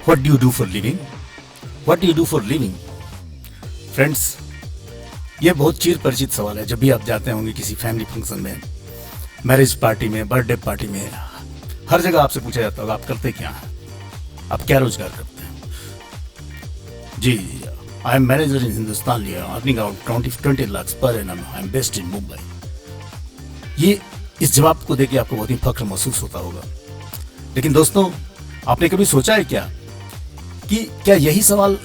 What do you do for living? What do you do for living? Friends, ये बहुत चिर परिचित सवाल है। जब भी आप जाते होंगे किसी फैमिली फंक्शन में, मैरिज पार्टी में, बर्थडे पार्टी में, हर जगह आपसे पूछा जाता होगा आप करते क्या हैं, आप क्या रोजगार करते हैं। जी, आई एम मैनेजर इन हिंदुस्तान लिया, earning around 20 lakhs per annum, I am based in Mumbai. ये इस जवाब को देके आपको बहुत ही फख्र महसूस होता होगा। लेकिन दोस्तों, आपने कभी सोचा है क्या कि क्या यही सवाल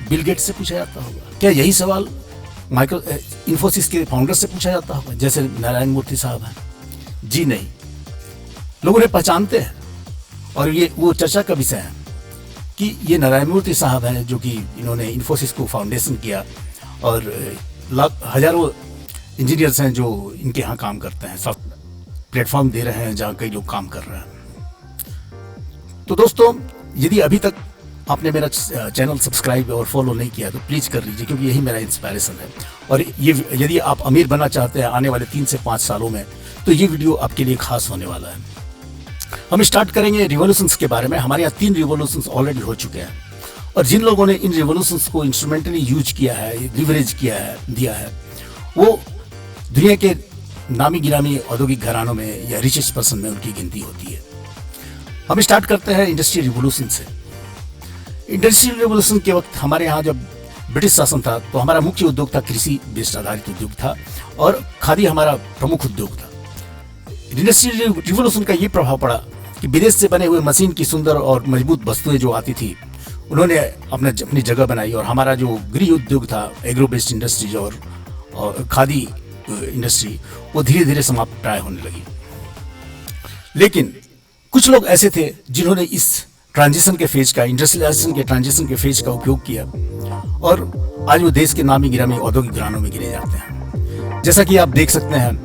बिल गेट्स से पूछा जाता होगा? क्या यही सवाल इन्फोसिस के फाउंडर से पूछा जाता होगा, जैसे नारायण मूर्ति साहब हैं? जी नहीं, लोग उन्हें पहचानते हैं और ये वो चर्चा का विषय है कि ये नारायण मूर्ति साहब हैं जो कि इन्होंने इन्फोसिस को फाउंडेशन किया और हजारों इंजीनियर्स हैं जो इनके यहाँ काम करते हैं, सॉफ्ट प्लेटफॉर्म दे रहे हैं जहाँ कई लोग काम कर रहे हैं। तो दोस्तों, यदि अभी तक आपने मेरा चैनल सब्सक्राइब और फॉलो नहीं किया तो प्लीज़ कर लीजिए, क्योंकि यही मेरा इंस्पायरेशन है। और ये यदि आप अमीर बनना चाहते हैं आने वाले 3 से 5 सालों में, तो ये वीडियो आपके लिए खास होने वाला है। हम स्टार्ट करेंगे रिवॉल्यूशंस के बारे में। हमारे यहाँ 3 रिवॉल्यूशंस ऑलरेडी हो चुके हैं और जिन लोगों ने इन रिवॉल्यूशंस को इंस्ट्रूमेंटली यूज किया है, लिवरेज किया है, दिया है, वो दुनिया के नामी गिरामी औद्योगिक घरानों में या रिचेस्ट पर्सन में उनकी गिनती होती है। हम स्टार्ट करते हैं इंडस्ट्रियल रिवॉल्यूशन से। इंडस्ट्रियल रिवॉल्यूशन के वक्त हमारे यहाँ जब ब्रिटिश शासन था तो हमारा मुख्य उद्योग था कृषि बेस्ड आधारित उद्योग था और खादी हमारा प्रमुख उद्योग था। इंडस्ट्रियल रिवॉल्यूशन का ये प्रभाव पड़ा कि विदेश से बने हुए मशीन की सुंदर और मजबूत वस्तुएं जो आती थी उन्होंने अपनी जगह बनाई और हमारा जो गृह उद्योग था, एग्रो बेस्ड इंडस्ट्रीज और खादी इंडस्ट्री, वो धीरे धीरे समाप्त प्राय होने लगी। लेकिन कुछ लोग ऐसे थे जिन्होंने इस ट्रांजिशन के फेज का, इंडस्ट्रियलाइजेशन के ट्रांजिशन के फेज का उपयोग किया और आज वो देश के नामी गिरामी औद्योगिक घरानों में गिने जाते हैं। जैसा कि आप देख सकते हैं,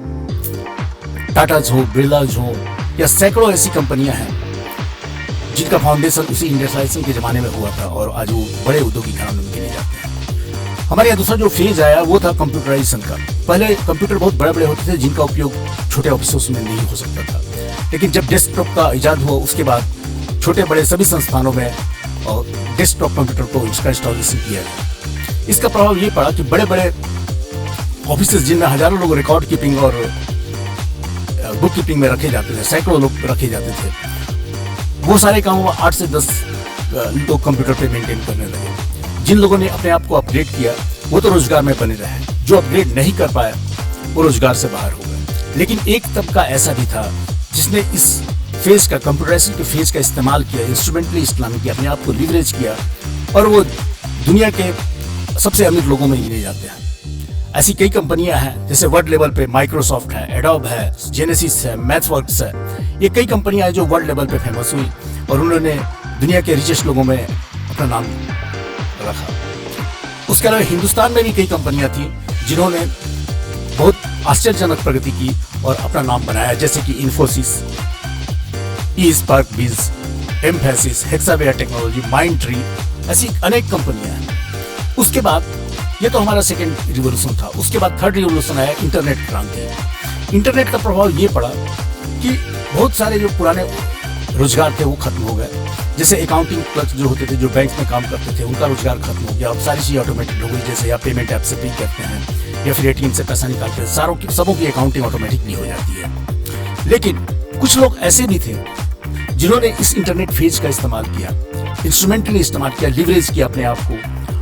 टाटाज हो, बिरलाज हो या सैकड़ों ऐसी कंपनियां हैं जिनका फाउंडेशन उसी इंडस्ट्रियलाइजेशन के जमाने में हुआ था और आज वो बड़े औद्योगिक घरानों में गिने जाते हैं। हमारे यहाँ दूसरा जो फेज आया वो था कंप्यूटराइजेशन का। पहले कंप्यूटर बहुत बड़े बड़े होते थे जिनका उपयोग छोटे ऑफिसों में नहीं हो सकता था, लेकिन जब डेस्कटॉप का इजाद हुआ उसके बाद छोटे बड़े सभी संस्थानों में और डेस्कटॉप कंप्यूटर को इसका इंस्टॉलेशन किया गया। इसका प्रभाव ये पड़ा कि बड़े बड़े ऑफिसेज जिनमें हजारों लोग रिकॉर्ड कीपिंग और बुक कीपिंग में रखे जाते थे, सैकड़ों लोग रखे जाते थे, वो सारे काम 8 से 10 लोग कंप्यूटर पे मेंटेन करने लगे। जिन लोगों ने अपने आप को अपग्रेड किया वो तो रोजगार में बने रहे, जो अपग्रेड नहीं कर पाया वो रोजगार से बाहर हो गए। लेकिन एक तबका ऐसा भी था जिसने इस फेज का, कंप्यूटराइजेशन के फेज का इस्तेमाल किया, इंस्ट्रूमेंटली इस्तेमाल किया, अपने आप को लिवरेज किया और वो दुनिया के सबसे अमीर लोगों में गिने जाते हैं। ऐसी कई कंपनियां हैं, जैसे वर्ल्ड लेवल पे माइक्रोसॉफ्ट है, एडोब है, जेनेसिस है, मैथवर्क्स है। ये कई कंपनियां हैं जो वर्ल्ड लेवल पे फेमस हुई और उन्होंने दुनिया के रिचेस्ट लोगों में अपना नाम रखा। उसके अलावा हिंदुस्तान में भी कई कंपनियां थी जिन्होंने बहुत आश्चर्यजनक प्रगति की और अपना नाम बनाया, जैसे कि इन्फोसिस, स्पार्कबिज, एम्फेसिस, हेक्सावेयर टेक्नोलॉजी, माइंडट्री, ऐसी अनेक कंपनियां हैं। उसके बाद ये तो हमारा सेकेंड रिवॉल्यूशन था। उसके बाद थर्ड रिवॉल्यूशन आया, इंटरनेट क्रांति। इंटरनेट का प्रभाव ये पड़ा कि बहुत सारे जो पुराने रोजगार थे वो खत्म हो गए। जैसे अकाउंटिंग क्लर्क जो होते थे, जो बैंक में काम करते थे, उनका रोजगार खत्म हो गया। अब सारी चीज़ें ऑटोमेटिक हो गई, जैसे आप पेमेंट ऐप से पे करते हैं या फिर एटीएम से पैसा निकालते हैं, सबों की अकाउंटिंग ऑटोमेटिकली हो जाती है। लेकिन कुछ लोग ऐसे भी थे जिन्होंने इस इंटरनेट फेज का इस्तेमाल किया, इंस्ट्रूमेंटली इस्तेमाल किया, लिवरेज किया अपने आप को।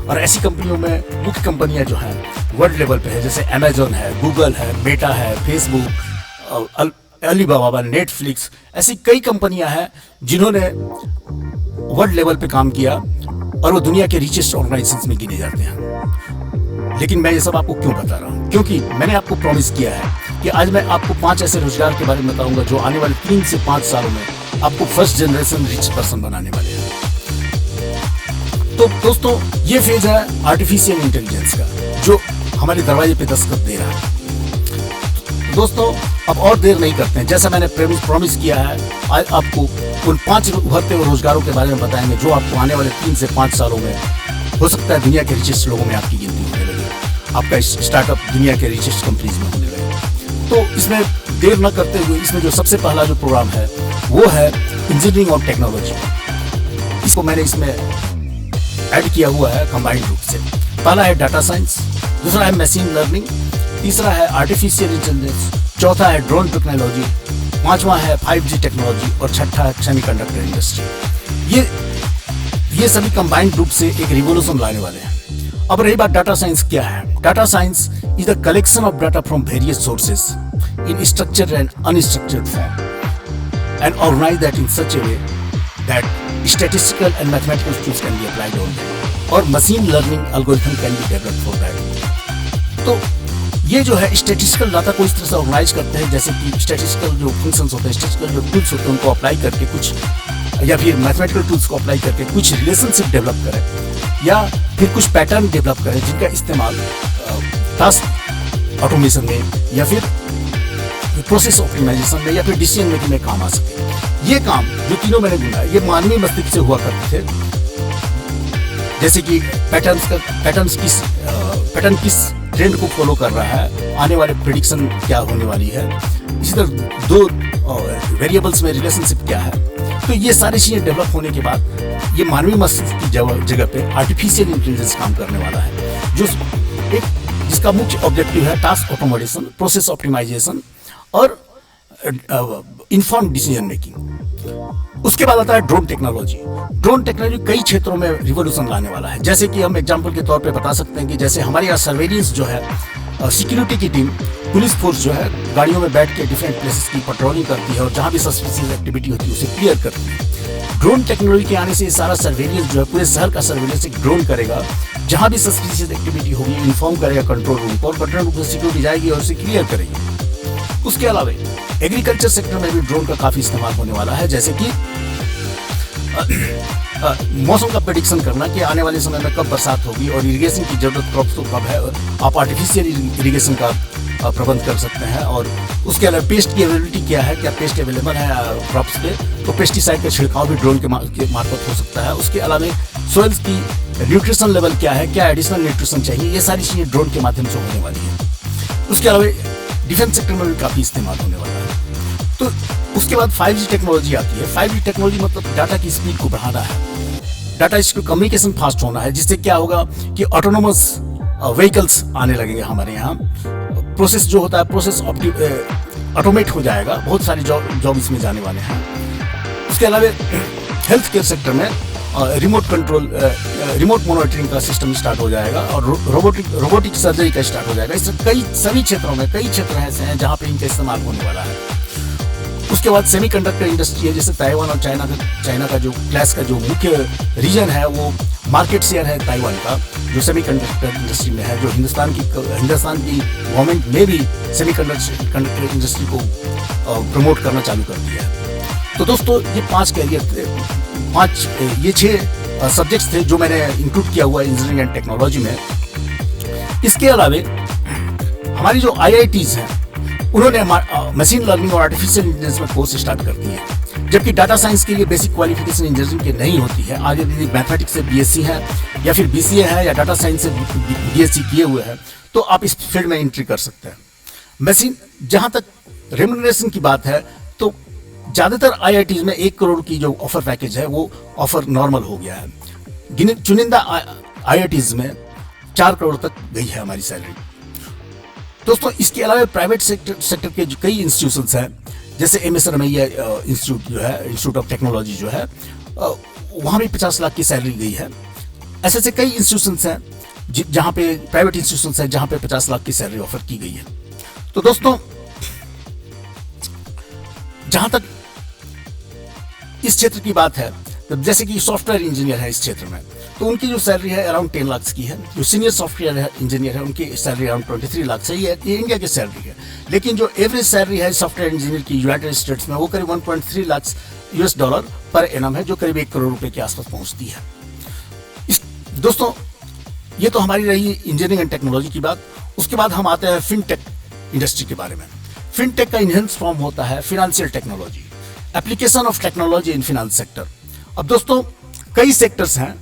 और ऐसी कंपनियों में मुख्य कंपनियां जो हैं वर्ल्ड लेवल पे है, जैसे अमेजोन है, गूगल है, मेटा है, फेसबुक, अलीबाबा, नेटफ्लिक्स, ऐसी कई कंपनियां हैं जिन्होंने वर्ल्ड लेवल पे काम किया और वो दुनिया के रिचेस्ट ऑर्गेनाइजेशंस में गिने जाते हैं। लेकिन मैं ये सब आपको क्यों बता रहा हूँ? क्योंकि मैंने आपको प्रॉमिस किया है कि आज मैं आपको 5 ऐसे रोजगार के बारे में बताऊंगा जो आने वाले 3 से 5 सालों में आपको फर्स्ट जनरेशन रिच पर्सन बनाने वाले हैं। तो दोस्तों, ये फेज है आर्टिफिशियल इंटेलिजेंस का, जो हमारे दरवाजे पे दस्तक दे रहा है। दोस्तों, अब और देर नहीं करते हैं। जैसा मैंने प्रॉमिस किया है, आज आपको उन 5 उभरते हुए रोजगारों के बारे में बताएंगे जो आपको आने वाले 3 से 5 सालों में हो सकता है दुनिया के रिचेस्ट लोगों में आपकी गिनती होने लगे, आपका स्टार्टअप दुनिया के रिचेस्ट कंपनीज में होने लगे। तो इसमें देर न करते हुए इसमें जो सबसे पहला जो प्रोग्राम है वो है इंजीनियरिंग और टेक्नोलॉजी। इसको मैंने इसमें ऐड किया हुआ है कंबाइंड रूप से। पहला है डाटा साइंस, दूसरा है मशीन लर्निंग, तीसरा है आर्टिफिशियल इंटेलिजेंस, चौथा है ड्रोन टेक्नोलॉजी, पांचवा है 5G टेक्नोलॉजी और छठा है सेमीकंडक्टर इंडस्ट्री। ये सभी कंबाइंड रूप से एक रिवोल्यूशन लाने वाले हैं। अब रही बात डाटा साइंस क्या है। Data science is the collection of data from various sources in structured and unstructured form and organise that in such a way that statistical and mathematical tools can be applied on them और machine learning algorithm can be developed for that। तो ये जो है statistical data को इस तरह से organise करते हैं जैसे कि स्टैटिस्टिकल जो फंक्शंस होते हैं, स्टैटिस्टिकल जो टूल्स होते हैं उनको अप्लाई करके कुछ, या फिर मैथमेटिकल टूल्स को अप्लाई करके कुछ रिलेशनशिप डेवलप करें या फिर कुछ पैटर्न डेवलप करें जिनका इस्तेमाल टास्क ऑटोमेशन में या फिर प्रोसेस ऑप्टिमाइजेशन में या फिर डिसीजन मेकिंग में काम आ सके। ये काम जो तीनों मैंने ढूंढा ये मानवीय मस्तिष्क से हुआ करते थे, जैसे कि पैटर्न किस ट्रेंड को फॉलो कर रहा है, आने वाले प्रेडिक्शन क्या होने वाली है, इसी तरह दो वेरिएबल्स में रिलेशनशिप क्या है। तो ये सारी चीजें डेवलप होने के बाद ये मानवीय मस्तिष्क की जगह पे आर्टिफिशियल इंटेलिजेंस काम करने वाला है, जो जिसका मुख्य ऑब्जेक्टिव है टास्क ऑटोमेशन, प्रोसेस ऑप्टिमाइजेशन और इन्फॉर्म डिसीजन मेकिंग। उसके बाद आता है ड्रोन टेक्नोलॉजी। ड्रोन टेक्नोलॉजी कई क्षेत्रों में रिवोल्यूशन लाने वाला है। जैसे कि हम एग्जांपल के तौर पे बता सकते हैं कि जैसे हमारे यहाँ सर्वेलेंस जो है, सिक्योरिटी की टीम, पुलिस फोर्स जो है गाड़ियों में बैठ के डिफरेंट प्लेसेस की पेट्रोलिंग करती है और जहाँ भी सस्पिशियस एक्टिविटी होती है उसे क्लियर करती है। ड्रोन टेक्नोलॉजी के आने से सारा सर्वेलेंस जो है, पूरे शहर का सर्वेलेंस एक ड्रोन करेगा, जहाँ भी सस्पिशियस एक्टिविटी होगी इन्फॉर्म करेगा कंट्रोल रूम को और कंट्रोल रूम से सिक्योरिटी जाएगी और उसे क्लियर करेगी। उसके अलावा एग्रीकल्चर सेक्टर में भी ड्रोन का काफी इस्तेमाल होने वाला है, जैसे कि मौसम का प्रेडिक्शन करना कि आने वाले समय में कब बरसात होगी और इरिगेशन की जरूरत क्रॉप्स को कब है, आप आर्टिफिशियल इरिगेशन का प्रबंध कर सकते हैं। और उसके अलावा पेस्ट की अवेलेबिलिटी क्या है, क्या पेस्ट अवेलेबल है क्रॉप्स पे, तो पेस्टिसाइड का छिड़काव भी ड्रोन के मार्फत हो सकता है। उसके अलावा सोइल्स की न्यूट्रिशन लेवल क्या है, क्या एडिशनल न्यूट्रिशन चाहिए, ये सारी चीजें ड्रोन के माध्यम से होने वाली है। उसके अलावा डिफेंस सेक्टर में भी काफी इस्तेमाल होने वाला है। तो उसके बाद 5G टेक्नोलॉजी आती है। 5G टेक्नोलॉजी मतलब डाटा की स्पीड को बढ़ाना है, डाटा इसको कम्युनिकेशन फास्ट होना है, जिससे क्या होगा कि ऑटोनोमस व्हीकल्स आने लगेंगे हमारे यहाँ। प्रोसेस जो होता है प्रोसेस ऑटोमेट हो जाएगा, बहुत सारी जॉब इसमें जाने वाले हैं। उसके अलावा हेल्थ केयर सेक्टर में रिमोट मॉनिटरिंग का सिस्टम स्टार्ट हो जाएगा और रोबोटिक सर्जरी का स्टार्ट हो जाएगा। इस सभी क्षेत्रों में कई क्षेत्र ऐसे हैं जहाँ पे इनका इस्तेमाल होने वाला है। उसके बाद सेमीकंडक्टर इंडस्ट्री है, जैसे ताइवान और चाइना का जो क्लास का जो मुख्य रीजन है वो मार्केट शेयर है ताइवान का, जो सेमीकंडक्टर इंडस्ट्री में है, जो हिंदुस्तान की गवर्नमेंट ने भी सेमीकंडक्टर इंडस्ट्री को प्रमोट करना चालू कर दिया है। तो दोस्तों ये 5 कैरियर थे, 6 सब्जेक्ट्स थे जो मैंने इंक्लूड किया हुआ इंजीनियरिंग एंड टेक्नोलॉजी में। इसके अलावा हमारी जो IITs हैं उन्होंने मशीन लर्निंग और आर्टिफिशियल इंटेलिजेंस में कोर्स स्टार्ट कर दिए हैं, जबकि डाटा साइंस के लिए बेसिक क्वालिफिकेशन इंजीनियरिंग की नहीं होती है। आज यदि मैथमेटिक्स से BSc है या फिर BCA है या डाटा साइंस से BSc किए हुए हैं तो आप इस फील्ड में एंट्री कर सकते हैं। मशीन जहां तक रेम्यूनरेशन की बात है तो ज्यादातर IITs में 1 करोड़ की जो ऑफर पैकेज है वो ऑफर नॉर्मल हो गया है। चुनिंदा IITs में 4 करोड़ तक गई है हमारी सैलरी। दोस्तों इसके अलावा प्राइवेट सेक्टर के जो कई इंस्टीट्यूशंस हैं, जैसे MS रमैया इंस्टीट्यूट जो है, इंस्टीट्यूट ऑफ टेक्नोलॉजी जो है, वहाँ भी 50 लाख की सैलरी गई है। ऐसे कई इंस्टीट्यूशंस हैं जहाँ पे प्राइवेट इंस्टीट्यूशंस हैं जहाँ पे 50 लाख की सैलरी ऑफर की गई है। तो दोस्तों जहाँ तक इस क्षेत्र की बात है, तो जैसे कि सॉफ्टवेयर इंजीनियर है इस क्षेत्र में, तो उनकी जो सैलरी है अराउंड 10 लाख की है। जो सीनियर सॉफ्टवेयर इंजीनियर है उनकी सैलरी अराउंड 23 लाख से ही है। ये इंडिया की सैलरी है, लेकिन जो एवरेज सैलरी है सॉफ्टवेयर इंजीनियर की यूनाइटेड स्टेट्स में वो करीब 1.3 लाख $US पर एनम है, जो करीब 1 करोड़ रुपए के आसपास पहुंचती है। दोस्तों ये तो हमारी रही इंजीनियरिंग एंड टेक्नोलॉजी की बात। उसके बाद हम आते हैं फिनटेक इंडस्ट्री के बारे में। फिनटेक का इनहेंस फॉर्म होता है financial technology, application of technology in finance sector. अब दोस्तों कई सेक्टर्स हैं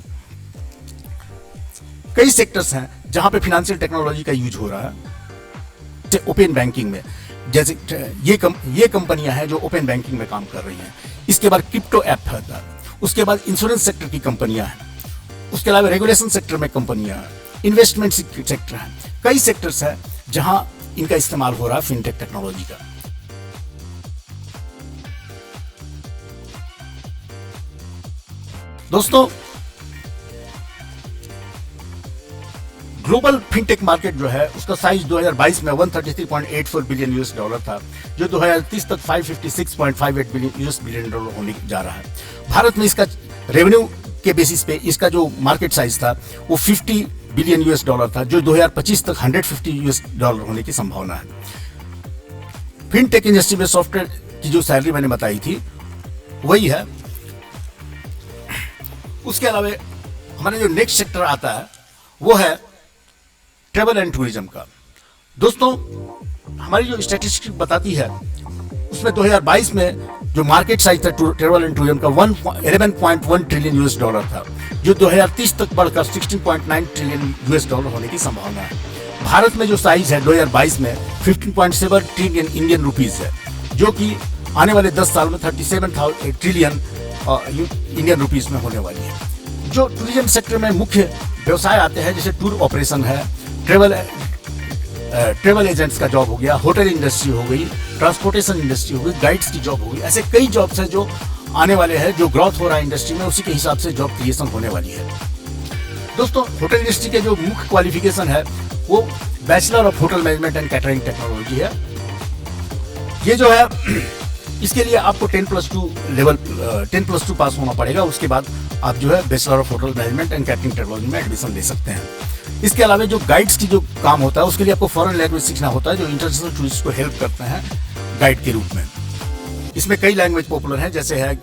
जहां पे फाइनेंशियल टेक्नोलॉजी का यूज हो रहा है। ओपन बैंकिंग में, जैसे ये कंपनियां हैं जो ओपन बैंकिंग में काम कर रही हैं। इसके बाद क्रिप्टो ऐप है, उसके बाद इंश्योरेंस सेक्टर की कंपनियां हैं, उसके अलावा रेगुलेशन सेक्टर में कंपनियां हैं, इन्वेस्टमेंट सेक्टर है, कई सेक्टर्स है जहां इनका इस्तेमाल हो रहा है फिनटेक टेक्नोलॉजी का। दोस्तों, ग्लोबल फिनटेक मार्केट जो है उसका साइज 2022 में 133.84 बिलियन यूएस डॉलर था, जो 2030 तक 556.58 बिलियन यूएस डॉलर होने जा रहा है। भारत में इसका रेवेन्यू के बेसिस पे इसका जो मार्केट साइज था वो 50 बिलियन यूएस डॉलर था, जो 2025 तक 150 यूएस डॉलर होने की संभावना है। फिनटेक इंडस्ट्री में सॉफ्टवेयर की जो सैलरी मैंने बताई थी वही है। उसके अलावा हमारे जो नेक्स्ट सेक्टर आता है वो है ट्रेवल एंड टूरिज्म का। दोस्तों, हमारी जो स्टैटिस्टिक्स बताती है उसमें 2022 में जो मार्केट साइज था ट्रेवल एंड टूरिज्म का 11.1 ट्रिलियन यूएस डॉलर था, जो 2030 तक बढ़कर 16.9 ट्रिलियन यूएस डॉलर होने की संभावना है। भारत में जो साइज है 2022 में 15.7 ट्रिलियन इंडियन रुपीज है, जो कि आने वाले 10 साल में 37 ट्रिलियन इंडियन रुपीज में होने वाली है। जो टूरिज्म सेक्टर में मुख्य व्यवसाय आते हैं जैसे टूर ऑपरेशन है, ट्रेवल एजेंट्स का जॉब हो गया, होटल इंडस्ट्री हो गई, ट्रांसपोर्टेशन इंडस्ट्री हो गई, गाइड्स की जॉब हो गई, ऐसे कई जॉब्स हैं जो आने वाले हैं, जो ग्रोथ हो रहा है इंडस्ट्री में, उसी के हिसाब से जॉब क्रिएशन होने वाली है। दोस्तों, होटल इंडस्ट्री के जो मुख्य क्वालिफिकेशन है वो bachelor of hotel management and catering technology है। ये जो है इसके लिए आपको 10+2 पास होना पड़ेगा। उसके बाद आप जो है bachelor of hotel management and catering technology में एडमिशन ले सकते हैं। इसके अलावा जो गाइड्स की जो काम होता है उसके लिए आपको फॉरेन लैंग्वेज सीखना होता है, जो इंटरनेशनल टूरिस्ट को हेल्प करते हैं गाइड के रूप में। इसमें कई लैंग्वेज पॉपुलर हैं, जैसे है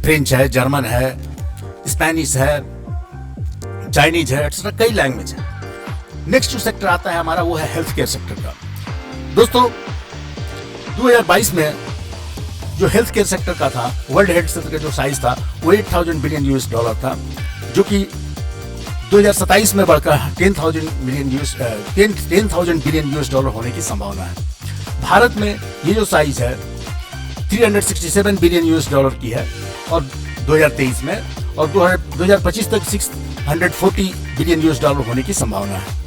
फ्रेंच है, जर्मन है, स्पेनिश है, चाइनीज है, एक्सेट्रा कई लैंग्वेज है। नेक्स्ट जो सेक्टर आता है हमारा वो है हेल्थ केयर सेक्टर का। दोस्तों, 2022 में जो हेल्थ केयर सेक्टर का था, वर्ल्ड हेल्थ सेक्टर का जो साइज था वो 8,000 बिलियन यूएस डॉलर था, जो कि 2027 में बढ़कर 10,000 बिलियन यूएस डॉलर होने की संभावना है। भारत में ये जो साइज है 367 बिलियन यूएस डॉलर की है और 2023 में, और 2025 तक 640 बिलियन यूएस डॉलर होने की संभावना है।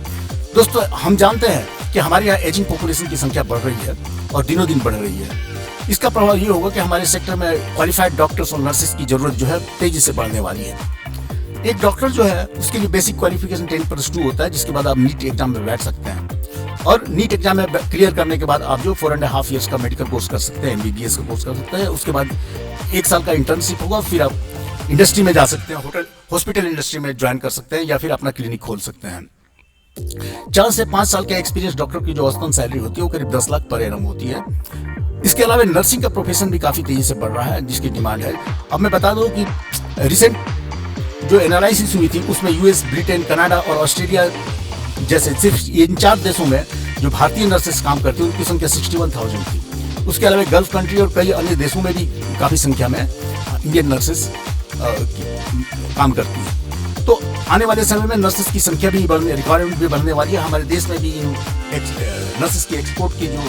दोस्तों, हम जानते हैं कि हमारे यहाँ एजिंग पॉपुलेशन की संख्या बढ़ रही है और दिनों दिन बढ़ रही है। इसका प्रभाव ये होगा कि हमारे सेक्टर में क्वालिफाइड डॉक्टर्स और नर्सेस की जरूरत जो है तेजी से बढ़ने वाली है। एक डॉक्टर जो है उसके लिए बेसिक क्वालिफिकेशन 10+2 होता है, जिसके बाद आप नीट एग्जाम में बैठ सकते हैं, और नीट एग्जाम में क्लियर करने के बाद आप जो 4.5 ईयर्स का मेडिकल कोर्स कर सकते हैं, MBBS का कोर्स कर सकते हैं। उसके बाद 1 साल का इंटर्नशिप होगा, फिर आप इंडस्ट्री में जा सकते हैं, हॉस्पिटल इंडस्ट्री में ज्वाइन कर सकते हैं या फिर अपना क्लिनिक खोल सकते हैं। 4 से 5 साल के एक्सपीरियंस डॉक्टर की जो औसतन सैलरी होती है वो करीब 10 लाख पर एनम होती है। इसके अलावा नर्सिंग का प्रोफेशन भी काफी तेजी से बढ़ रहा है, जिसकी डिमांड है। अब मैं बता दूं कि रिसेंट जो एनालिसिस हुई थी उसमें यूएस, ब्रिटेन, कनाडा और ऑस्ट्रेलिया जैसे सिर्फ इन 4 देशों में जो भारतीय नर्सेस काम करती है उनकी संख्या 61,000 थी। उसके अलावा गल्फ कंट्री और कई अन्य देशों में भी काफी संख्या में इंडियन नर्सेस काम करती है। तो आने वाले समय में नर्सेस की संख्या भी रिक्वायरमेंट भी बढ़ने वाली है। हमारे देश में भी इन नर्सेस की एक्सपोर्ट की जो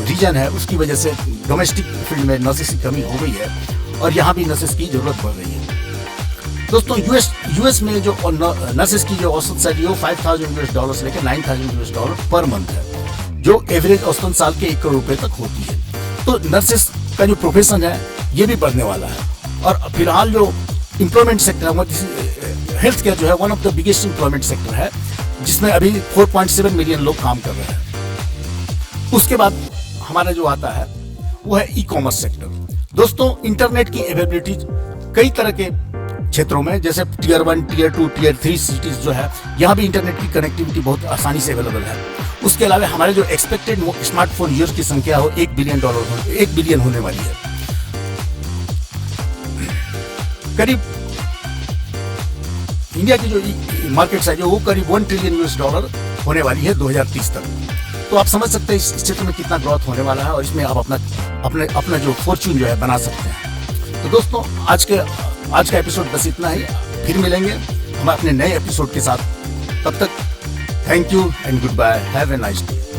रीजन है उसकी वजह से डोमेस्टिक फील्ड में नर्सेस की कमी हो गई है और यहाँ भी नर्सेस की जरूरत बढ़ रही है। दोस्तों, यूएस में जो नर्सेस की जो औसत सैलरी वो $5,000 से लेकर $9,000 पर मंथ है, जो एवरेज औसतन साल के 1 करोड़ रुपए तक होती है। तो नर्सेस का जो प्रोफेशन है ये भी बढ़ने वाला है। और फिलहाल जो एम्प्लॉयमेंट सेक्टर है, हेल्थ केयर जो है one of the biggest employment sector है, जिसमें अभी 4.7 मिलियन लोग काम कर रहे हैं। उसके बाद हमारा जो आता है वो है ई-कॉमर्स सेक्टर। दोस्तों, इंटरनेट की अवेलेबिलिटी कई तरह के क्षेत्रों में, जैसे टियर 1, टियर 2, टियर 3 सिटीज जो है, यहाँ भी इंटरनेट की कनेक्टिविटी बहुत आसानी से अवेलेबल है। उसके अलावा हमारे जो एक्सपेक्टेड स्मार्टफोन यूजर्स की संख्या हो 1 बिलियन होने वाली है। करीब इंडिया की जो मार्केट साइज है वो करीब $1 ट्रिलियन होने वाली है 2030 तक। तो आप समझ सकते हैं इस क्षेत्र में कितना ग्रोथ होने वाला है और इसमें आप अपना जो फॉर्च्यून जो है बना सकते हैं। तो दोस्तों, आज का एपिसोड बस इतना ही। फिर मिलेंगे हम अपने नए एपिसोड के साथ। तब तक thank you and goodbye, have a nice day.